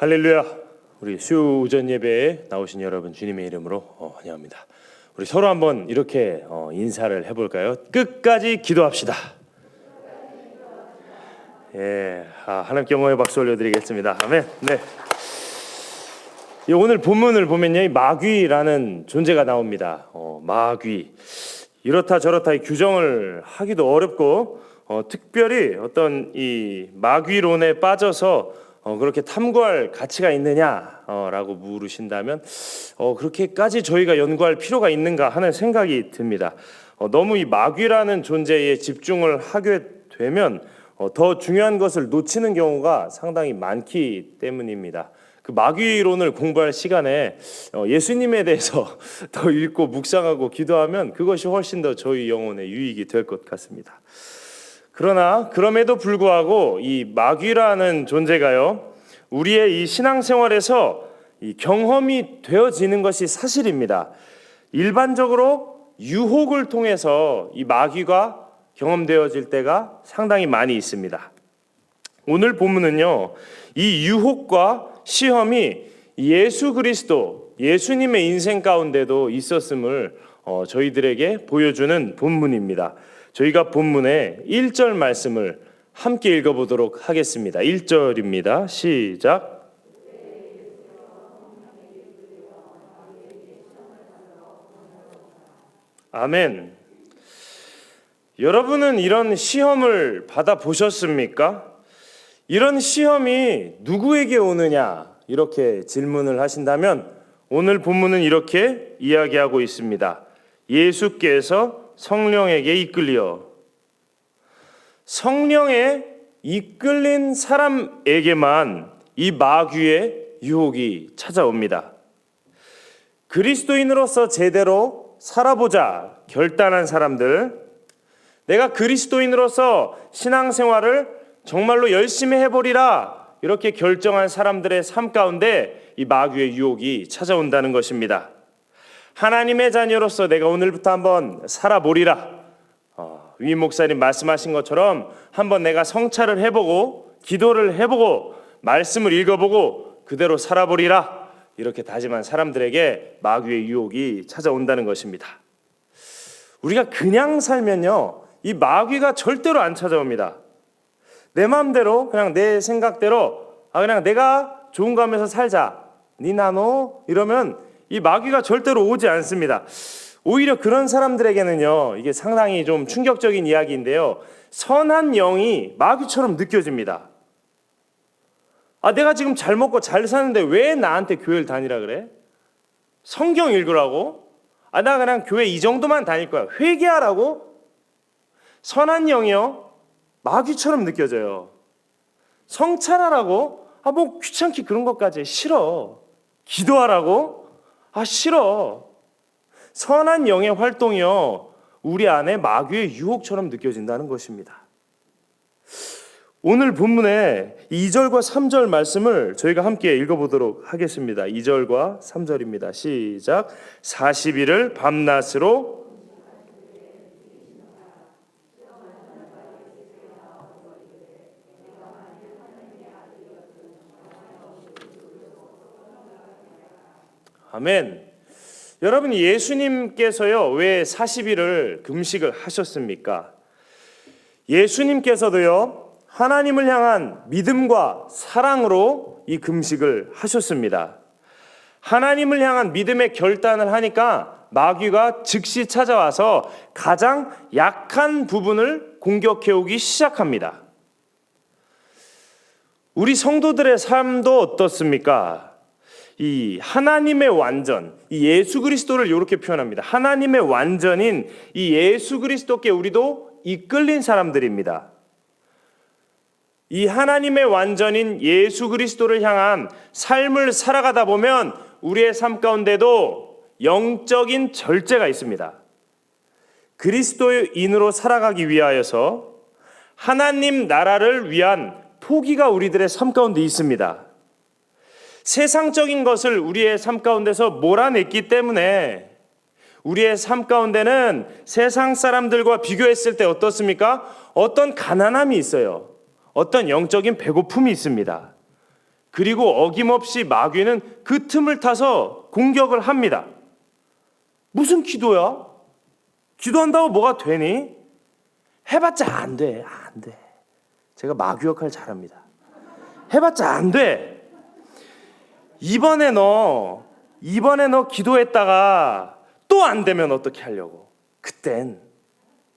할렐루야. 우리 수요 오전 예배에 나오신 여러분 주님의 이름으로 환영합니다. 우리 서로 한번 이렇게 인사를 해볼까요? 끝까지 기도합시다. 예, 하나님께 영광의 박수 올려드리겠습니다. 아멘. 네. 오늘 본문을 보면요, 이 마귀라는 존재가 나옵니다. 마귀. 이렇다 저렇다 이 규정을 하기도 어렵고, 특별히 어떤 이 마귀론에 빠져서 그렇게 탐구할 가치가 있느냐라고 물으신다면 그렇게까지 저희가 연구할 필요가 있는가 하는 생각이 듭니다. 너무 이 마귀라는 존재에 집중을 하게 되면 더 중요한 것을 놓치는 경우가 상당히 많기 때문입니다. 그 마귀론을 공부할 시간에 예수님에 대해서 더 읽고 묵상하고 기도하면 그것이 훨씬 더 저희 영혼에 유익이 될 것 같습니다. 그러나 그럼에도 불구하고 이 마귀라는 존재가요, 우리의 이 신앙생활에서 이 경험이 되어지는 것이 사실입니다. 일반적으로 유혹을 통해서 이 마귀가 경험되어질 때가 상당히 많이 있습니다. 오늘 본문은요, 이 유혹과 시험이 예수 그리스도, 예수님의 인생 가운데도 있었음을 저희들에게 보여주는 본문입니다. 저희가 본문의 1절 말씀을 함께 읽어보도록 하겠습니다. 1절입니다. 시작. 아멘. 여러분은 이런 시험을 받아보셨습니까? 이런 시험이 누구에게 오느냐 이렇게 질문을 하신다면 오늘 본문은 이렇게 이야기하고 있습니다. 예수께서 성령에게 이끌려. 성령에 이끌린 사람에게만 이 마귀의 유혹이 찾아옵니다. 그리스도인으로서 제대로 살아보자 결단한 사람들, 내가 그리스도인으로서 신앙생활을 정말로 열심히 해보리라 이렇게 결정한 사람들의 삶 가운데 이 마귀의 유혹이 찾아온다는 것입니다. 하나님의 자녀로서 내가 오늘부터 한번 살아보리라. 위 목사님 말씀하신 것처럼 한번 내가 성찰을 해보고 기도를 해보고 말씀을 읽어보고 그대로 살아보리라. 이렇게 다짐한 사람들에게 마귀의 유혹이 찾아온다는 것입니다. 우리가 그냥 살면요, 이 마귀가 절대로 안 찾아옵니다. 내 마음대로 그냥 내 생각대로 그냥 내가 좋은 거 하면서 살자. 니나노 이러면 이 마귀가 절대로 오지 않습니다. 오히려 그런 사람들에게는요, 이게 상당히 좀 충격적인 이야기인데요, 선한 영이 마귀처럼 느껴집니다. 내가 지금 잘 먹고 잘 사는데 왜 나한테 교회를 다니라 그래? 성경 읽으라고? 나 그냥 교회 이 정도만 다닐 거야. 회개하라고? 선한 영이요, 마귀처럼 느껴져요. 성찰하라고? 뭐 귀찮게 그런 것까지 싫어. 기도하라고? 싫어. 선한 영의 활동이요, 우리 안에 마귀의 유혹처럼 느껴진다는 것입니다. 오늘 본문의 2절과 3절 말씀을 저희가 함께 읽어보도록 하겠습니다. 2절과 3절입니다. 시작. 40일을 밤낮으로 아멘. 여러분, 예수님께서요, 왜 40일을 금식을 하셨습니까? 예수님께서도요, 하나님을 향한 믿음과 사랑으로 이 금식을 하셨습니다. 하나님을 향한 믿음의 결단을 하니까 마귀가 즉시 찾아와서 가장 약한 부분을 공격해오기 시작합니다. 우리 성도들의 삶도 어떻습니까? 이 하나님의 완전, 이 예수 그리스도를 이렇게 표현합니다. 하나님의 완전인 이 예수 그리스도께 우리도 이끌린 사람들입니다. 이 하나님의 완전인 예수 그리스도를 향한 삶을 살아가다 보면 우리의 삶 가운데도 영적인 절제가 있습니다. 그리스도인으로 살아가기 위하여서 하나님 나라를 위한 포기가 우리들의 삶 가운데 있습니다. 세상적인 것을 우리의 삶 가운데서 몰아냈기 때문에 우리의 삶 가운데는 세상 사람들과 비교했을 때 어떻습니까? 어떤 가난함이 있어요. 어떤 영적인 배고픔이 있습니다. 그리고 어김없이 마귀는 그 틈을 타서 공격을 합니다. 무슨 기도야? 기도한다고 뭐가 되니? 해봤자 안 돼. 안 돼. 제가 마귀 역할 잘합니다. 해봤자 안 돼. 이번에 너 기도했다가 또 안 되면 어떻게 하려고? 그땐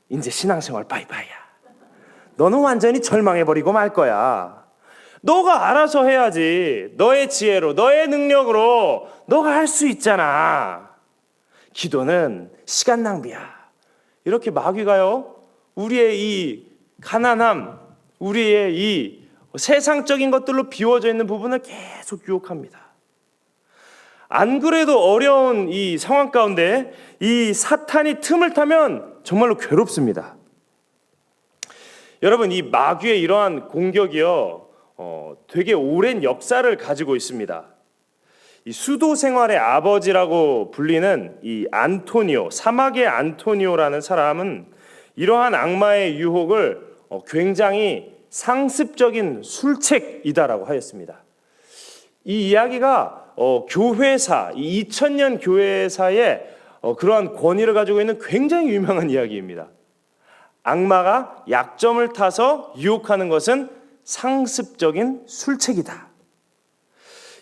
이제 신앙생활 바이바이야. 너는 완전히 절망해버리고 말 거야. 너가 알아서 해야지. 너의 지혜로, 너의 능력으로 너가 할 수 있잖아. 기도는 시간 낭비야. 이렇게 마귀가요, 우리의 이 가난함, 우리의 이 세상적인 것들로 비워져 있는 부분을 계속 유혹합니다. 안 그래도 어려운 이 상황 가운데 이 사탄이 틈을 타면 정말로 괴롭습니다. 여러분, 이 마귀의 이러한 공격이요, 되게 오랜 역사를 가지고 있습니다. 이 수도 생활의 아버지라고 불리는 이 안토니오, 사막의 안토니오라는 사람은 이러한 악마의 유혹을 굉장히 상습적인 술책이다라고 하였습니다. 이 이야기가 교회사, 이 2000년 교회사의 그러한 권위를 가지고 있는 굉장히 유명한 이야기입니다. 악마가 약점을 타서 유혹하는 것은 상습적인 술책이다.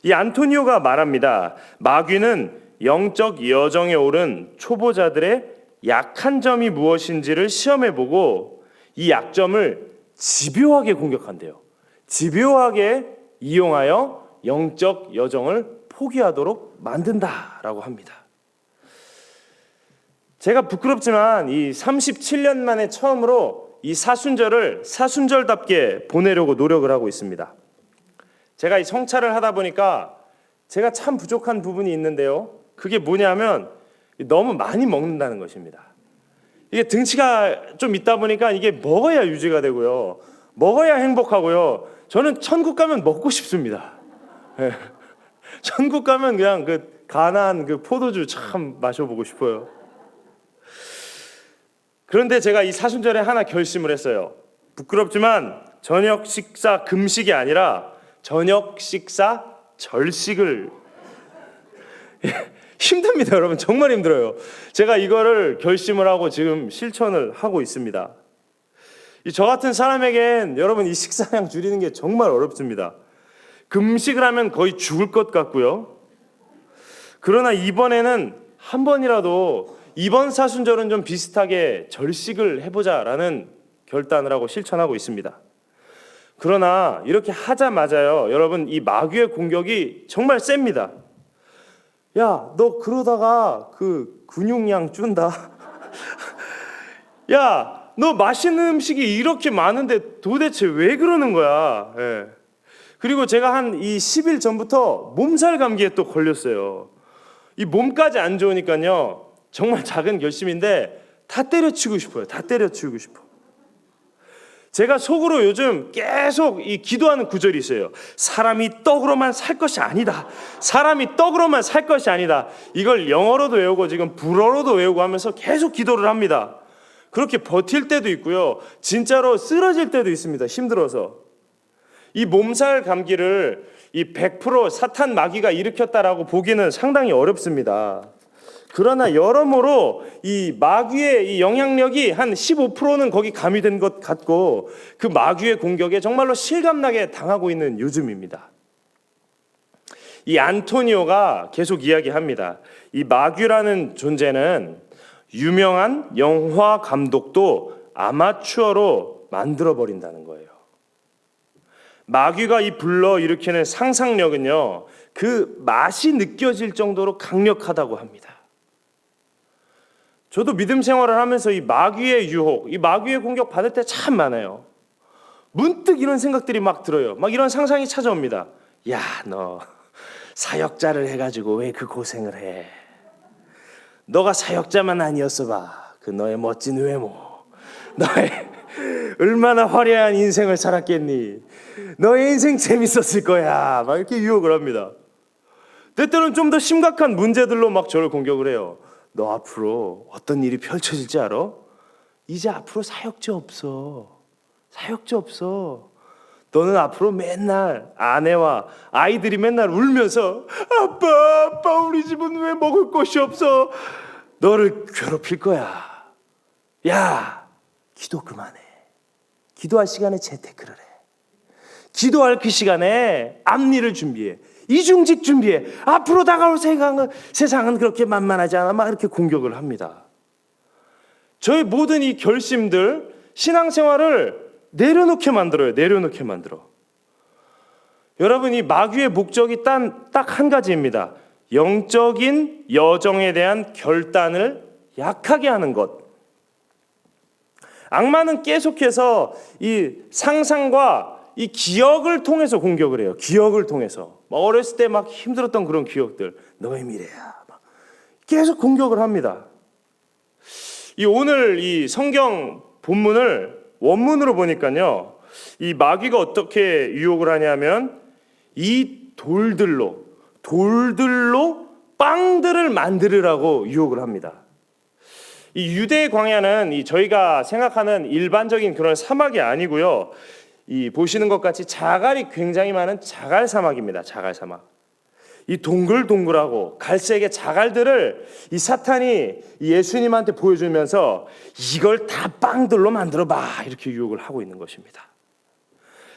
이 안토니오가 말합니다. 마귀는 영적 여정에 오른 초보자들의 약한 점이 무엇인지를 시험해보고 이 약점을 집요하게 공격한대요. 집요하게 이용하여 영적 여정을 포기하도록 만든다라고 합니다. 제가 부끄럽지만 이 37년 만에 처음으로 이 사순절을 사순절답게 보내려고 노력을 하고 있습니다. 제가 이 성찰을 하다 보니까 제가 참 부족한 부분이 있는데요. 그게 뭐냐면 너무 많이 먹는다는 것입니다. 이게 등치가 좀 있다 보니까 이게 먹어야 유지가 되고요. 먹어야 행복하고요. 저는 천국 가면 먹고 싶습니다. 네. 천국 가면 그냥 그 가나안 그 포도주 참 마셔보고 싶어요. 그런데 제가 이 사순절에 하나 결심을 했어요. 부끄럽지만 저녁 식사 금식이 아니라 저녁 식사 절식을 힘듭니다, 여러분. 정말 힘들어요. 제가 이거를 결심을 하고 지금 실천을 하고 있습니다. 저 같은 사람에겐 여러분 이 식사량 줄이는 게 정말 어렵습니다. 금식을 하면 거의 죽을 것 같고요. 그러나 이번에는 한 번이라도 이번 사순절은 좀 비슷하게 절식을 해보자라는 결단을 하고 실천하고 있습니다. 그러나 이렇게 하자마자요, 여러분 이 마귀의 공격이 정말 셉니다. 야, 너 그러다가 그 근육량 준다. 야, 너 맛있는 음식이 이렇게 많은데 도대체 왜 그러는 거야? 예. 그리고 제가 한 이 10일 전부터 몸살 감기에 또 걸렸어요. 이 몸까지 안 좋으니까요, 정말 작은 결심인데 다 때려치우고 싶어요. 다 때려치우고 싶어. 제가 속으로 요즘 계속 이 기도하는 구절이 있어요. 사람이 떡으로만 살 것이 아니다. 사람이 떡으로만 살 것이 아니다. 이걸 영어로도 외우고 지금 불어로도 외우고 하면서 계속 기도를 합니다. 그렇게 버틸 때도 있고요. 진짜로 쓰러질 때도 있습니다. 힘들어서. 이 몸살 감기를 이 100% 사탄 마귀가 일으켰다라고 보기는 상당히 어렵습니다. 그러나 여러모로 이 마귀의 이 영향력이 한 15%는 거기 가미된 것 같고 그 마귀의 공격에 정말로 실감나게 당하고 있는 요즘입니다. 이 안토니오가 계속 이야기합니다. 이 마귀라는 존재는 유명한 영화 감독도 아마추어로 만들어버린다는 거예요. 마귀가 이 불러일으키는 상상력은요, 그 맛이 느껴질 정도로 강력하다고 합니다. 저도 믿음 생활을 하면서 이 마귀의 유혹, 이 마귀의 공격 받을 때 참 많아요. 문득 이런 생각들이 막 들어요. 막 이런 상상이 찾아옵니다. 야, 너 사역자를 해가지고 왜 그 고생을 해? 너가 사역자만 아니었어 봐. 그 너의 멋진 외모, 너의 얼마나 화려한 인생을 살았겠니? 너의 인생 재밌었을 거야. 막 이렇게 유혹을 합니다. 때때로는 좀 더 심각한 문제들로 막 저를 공격을 해요. 너 앞으로 어떤 일이 펼쳐질지 알아? 이제 앞으로 사역자 없어. 사역자 없어. 너는 앞으로 맨날 아내와 아이들이 맨날 울면서 아빠 우리 집은 왜 먹을 것이 없어? 너를 괴롭힐 거야. 야, 기도 그만해. 기도할 시간에 재테크를 해. 기도할 그 시간에 앞일을 준비해. 이중직 준비해. 앞으로 다가올 세상은 그렇게 만만하지 않아. 막 이렇게 공격을 합니다. 저의 모든 이 결심들, 신앙생활을 내려놓게 만들어요. 내려놓게 만들어. 여러분, 이 마귀의 목적이 딱 한 가지입니다. 영적인 여정에 대한 결단을 약하게 하는 것. 악마는 계속해서 이 상상과 이 기억을 통해서 공격을 해요. 기억을 통해서. 어렸을 때 막 힘들었던 그런 기억들. 너의 미래야. 막 계속 공격을 합니다. 오늘 이 성경 본문을 원문으로 보니까요, 이 마귀가 어떻게 유혹을 하냐면 이 돌들로 빵들을 만들으라고 유혹을 합니다. 이 유대 광야는 저희가 생각하는 일반적인 그런 사막이 아니고요, 이 보시는 것 같이 자갈이 굉장히 많은 자갈 사막입니다. 자갈 사막. 이 동글동글하고 갈색의 자갈들을 이 사탄이 예수님한테 보여주면서 이걸 다 빵들로 만들어봐, 이렇게 유혹을 하고 있는 것입니다.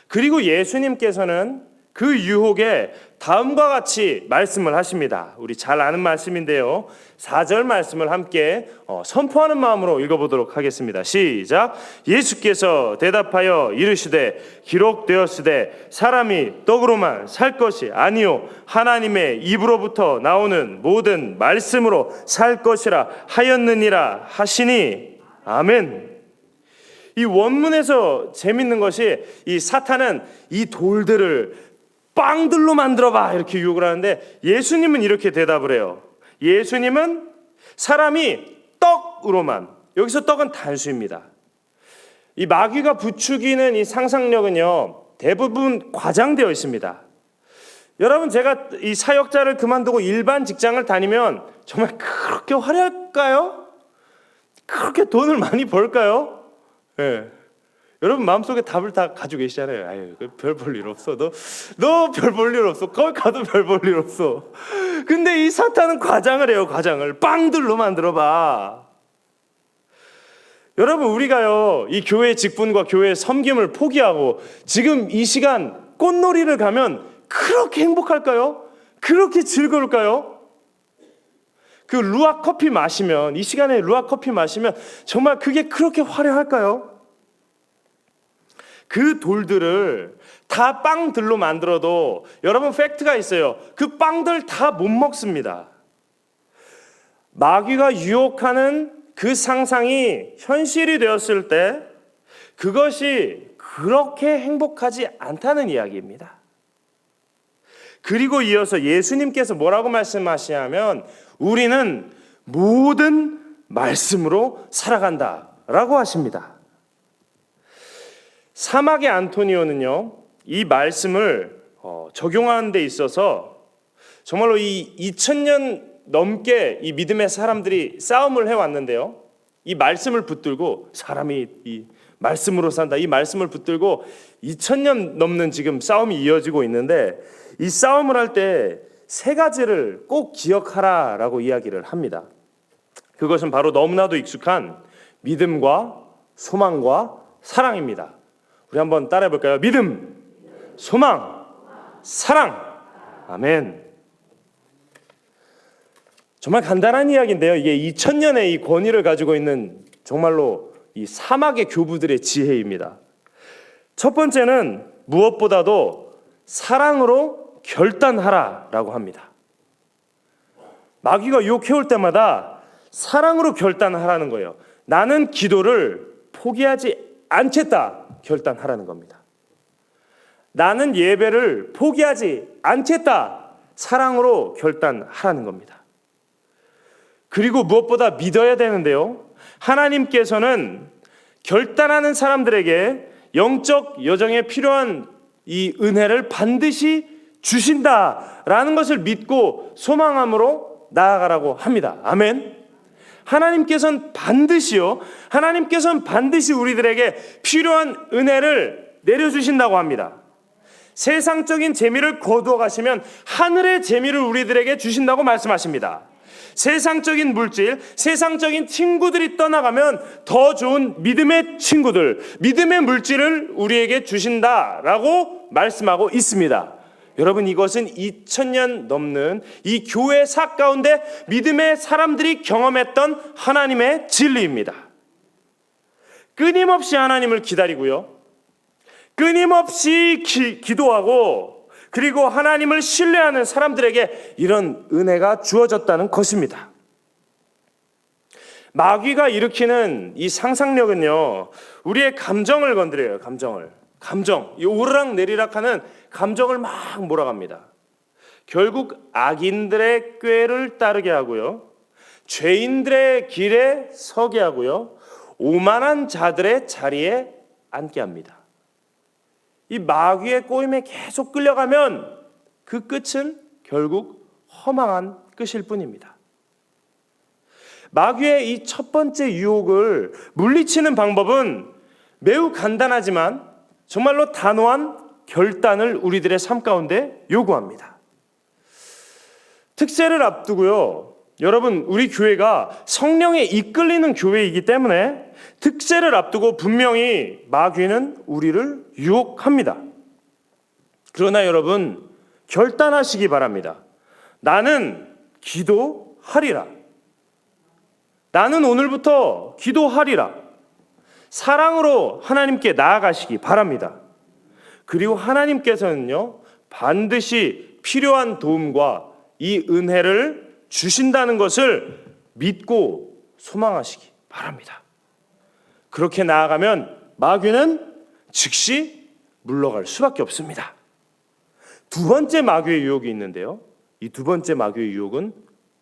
그리고 예수님께서는 그 유혹에 다음과 같이 말씀을 하십니다. 우리 잘 아는 말씀인데요, 4절 말씀을 함께 선포하는 마음으로 읽어보도록 하겠습니다. 시작. 예수께서 대답하여 이르시되 기록되었으되 사람이 떡으로만 살 것이 아니요 하나님의 입으로부터 나오는 모든 말씀으로 살 것이라 하였느니라 하시니. 아멘. 이 원문에서 재밌는 것이 이 사탄은 이 돌들을 빵들로 만들어봐, 이렇게 유혹을 하는데 예수님은 이렇게 대답을 해요. 예수님은 사람이 떡으로만, 여기서 떡은 단수입니다. 이 마귀가 부추기는 이 상상력은요, 대부분 과장되어 있습니다. 여러분, 제가 이 사역자를 그만두고 일반 직장을 다니면 정말 그렇게 화려할까요? 그렇게 돈을 많이 벌까요? 예. 여러분 마음속에 답을 다 가지고 계시잖아요. 아유, 별 볼 일 없어. 너 별 볼 일 없어. 거기 가도 별 볼 일 없어. 근데 이 사탄은 과장을 해요. 과장을. 빵들로 만들어봐. 여러분, 우리가요, 이 교회 직분과 교회 섬김을 포기하고 지금 이 시간 꽃놀이를 가면 그렇게 행복할까요? 그렇게 즐거울까요? 그 루아 커피 마시면, 이 시간에 루아 커피 마시면 정말 그게 그렇게 화려할까요? 그 돌들을 다 빵들로 만들어도 여러분, 팩트가 있어요. 그 빵들 다 못 먹습니다. 마귀가 유혹하는 그 상상이 현실이 되었을 때 그것이 그렇게 행복하지 않다는 이야기입니다. 그리고 이어서 예수님께서 뭐라고 말씀하시냐면 우리는 모든 말씀으로 살아간다라고 하십니다. 사막의 안토니오는요, 이 말씀을 적용하는 데 있어서 정말로 이 2000년 넘게 이 믿음의 사람들이 싸움을 해왔는데요, 이 말씀을 붙들고, 사람이 이 말씀으로 산다, 이 말씀을 붙들고 2000년 넘는 지금 싸움이 이어지고 있는데, 이 싸움을 할 때 세 가지를 꼭 기억하라라고 이야기를 합니다. 그것은 바로 너무나도 익숙한 믿음과 소망과 사랑입니다. 우리 한번 따라해 볼까요? 믿음, 소망, 사랑. 아멘. 정말 간단한 이야기인데요, 이게 2000년의 이 권위를 가지고 있는 정말로 이 사막의 교부들의 지혜입니다. 첫 번째는 무엇보다도 사랑으로 결단하라라고 합니다. 마귀가 유혹해올 때마다 사랑으로 결단하라는 거예요. 나는 기도를 포기하지 않겠다, 결단하라는 겁니다. 나는 예배를 포기하지 않겠다, 사랑으로 결단하라는 겁니다. 그리고 무엇보다 믿어야 되는데요, 하나님께서는 결단하는 사람들에게 영적 여정에 필요한 이 은혜를 반드시 주신다라는 것을 믿고 소망함으로 나아가라고 합니다. 아멘. 하나님께서는 반드시 우리들에게 필요한 은혜를 내려주신다고 합니다. 세상적인 재미를 거두어 가시면 하늘의 재미를 우리들에게 주신다고 말씀하십니다. 세상적인 물질, 세상적인 친구들이 떠나가면 더 좋은 믿음의 친구들, 믿음의 물질을 우리에게 주신다라고 말씀하고 있습니다. 여러분, 이것은 2000년 넘는 이 교회 사 가운데 믿음의 사람들이 경험했던 하나님의 진리입니다. 끊임없이 하나님을 기다리고요, 끊임없이 기도하고, 그리고 하나님을 신뢰하는 사람들에게 이런 은혜가 주어졌다는 것입니다. 마귀가 일으키는 이 상상력은요, 우리의 감정을 건드려요. 감정, 이 오르락 내리락하는 감정을 막 몰아갑니다. 결국 악인들의 꾀를 따르게 하고요, 죄인들의 길에 서게 하고요, 오만한 자들의 자리에 앉게 합니다. 이 마귀의 꼬임에 계속 끌려가면 그 끝은 결국 허망한 끝일 뿐입니다. 마귀의 이 첫 번째 유혹을 물리치는 방법은 매우 간단하지만 정말로 단호한 결단을 우리들의 삶 가운데 요구합니다. 특세를 앞두고요, 여러분, 우리 교회가 성령에 이끌리는 교회이기 때문에 특세를 앞두고 분명히 마귀는 우리를 유혹합니다. 그러나 여러분, 결단하시기 바랍니다. 나는 기도하리라. 나는 오늘부터 기도하리라. 사랑으로 하나님께 나아가시기 바랍니다. 그리고 하나님께서는요, 반드시 필요한 도움과 이 은혜를 주신다는 것을 믿고 소망하시기 바랍니다. 그렇게 나아가면 마귀는 즉시 물러갈 수밖에 없습니다. 두 번째 마귀의 유혹이 있는데요, 이 두 번째 마귀의 유혹은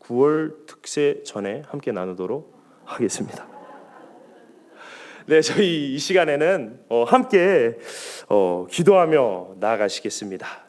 9월 특세 전에 함께 나누도록 하겠습니다. 네, 저희 이 시간에는 함께 기도하며 나아가시겠습니다.